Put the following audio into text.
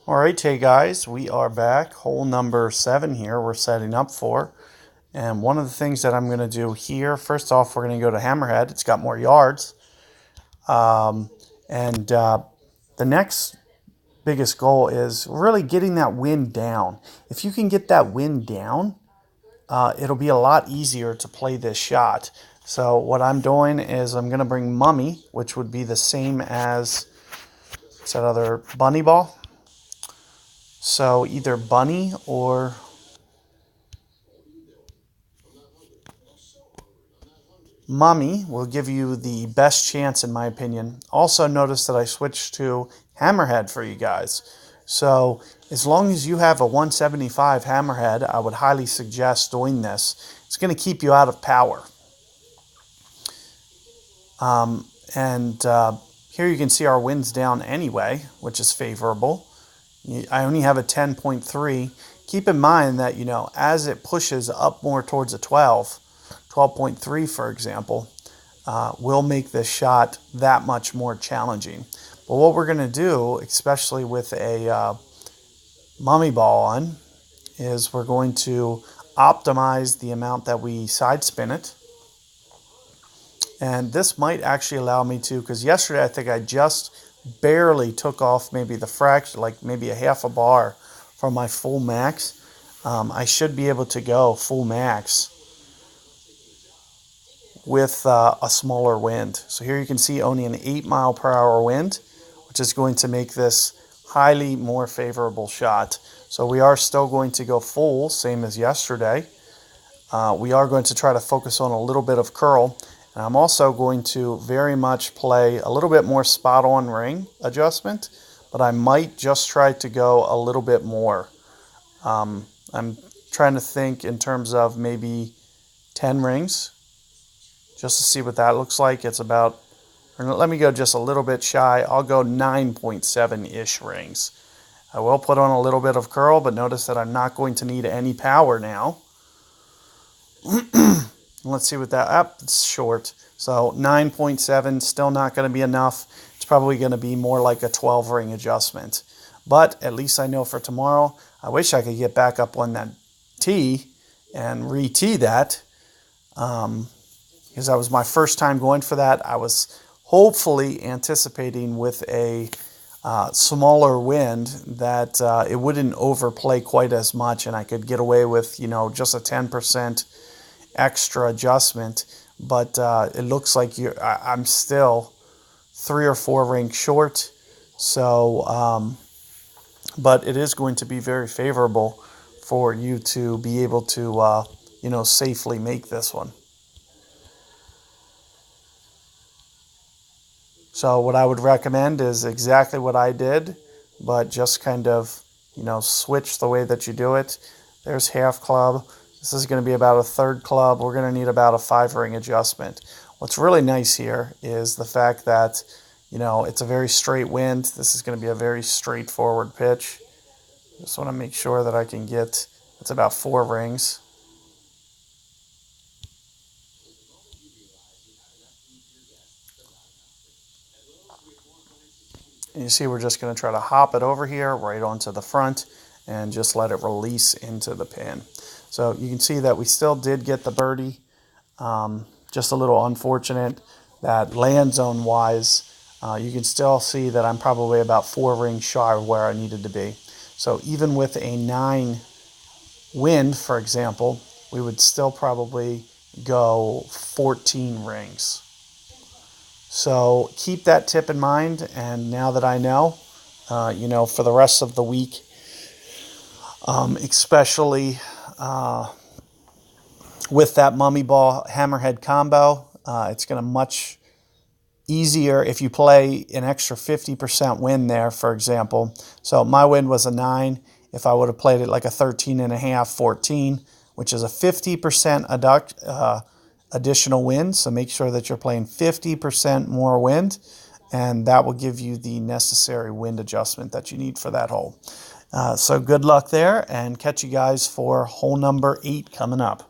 All right, hey guys, we are back. Hole number 7 here we're setting up for. And one of the things that I'm going to do here, first off, we're going to go to Hammerhead. It's got more yards. The next biggest goal is really getting that wind down. If you can get that wind down, it'll be a lot easier to play this shot. So what I'm doing is I'm going to bring Mummy, which would be the same as what's that other bunny ball. So either bunny or Mummy will give you the best chance, in my opinion. Also notice that I switched to Hammerhead for you guys. So as long as you have a 175 Hammerhead, I would highly suggest doing this. It's going to keep you out of power. Here you can see our wind's down anyway, which is favorable. I only have a 10.3. Keep in mind that, as it pushes up more towards a 12.3 for example, will make this shot that much more challenging. But what we're going to do, especially with a Mummy ball on, is we're going to optimize the amount that we side spin it. And this might actually allow me to, because yesterday I think I just barely took off maybe the fraction, like maybe a half a bar from my full max. I should be able to go full max with a smaller wind. So here you can see only an 8 mile per hour wind, which is going to make this highly more favorable shot. So we are still going to go full, same as yesterday. We are going to try to focus on a little bit of curl. And I'm also going to very much play a little bit more spot on ring adjustment, but I might just try to go a little bit more. I'm trying to think in terms of maybe 10 rings, just to see what that looks like. It's about, let me go just a little bit shy. I'll go 9.7-ish rings. I will put on a little bit of curl, but notice that I'm not going to need any power now. Let's see what that, it's short. So 9.7, still not going to be enough. It's probably going to be more like a 12 ring adjustment. But at least I know for tomorrow. I wish I could get back up on that tee and re-tee that. Because that was my first time going for that. I was hopefully anticipating with a smaller wind that it wouldn't overplay quite as much and I could get away with, just a 10% extra adjustment. But it looks like I'm still 3 or 4 rings short. So, but it is going to be very favorable for you to be able to, safely make this one. So what I would recommend is exactly what I did, but just kind of, switch the way that you do it. There's half club. This is going to be about a third club. We're going to need about a 5 ring adjustment. What's really nice here is the fact that, it's a very straight wind. This is going to be a very straightforward pitch. Just want to make sure that I can get, it's about 4 rings. And you see we're just going to try to hop it over here right onto the front and just let it release into the pin. So you can see that we still did get the birdie. Just a little unfortunate that land zone wise, you can still see that I'm probably about 4 rings shy of where I needed to be. So even with a 9 wind, for example, we would still probably go 14 rings. So keep that tip in mind, and now that I know, for the rest of the week, especially with that Mummy ball Hammerhead combo, it's going to much easier if you play an extra 50% wind there, for example. So my wind was a 9. If I would have played it like a 13.5, 14, which is a 50% additional wind. So make sure that you're playing 50% more wind, and that will give you the necessary wind adjustment that you need for that hole. So good luck there, and catch you guys for hole number 8 coming up.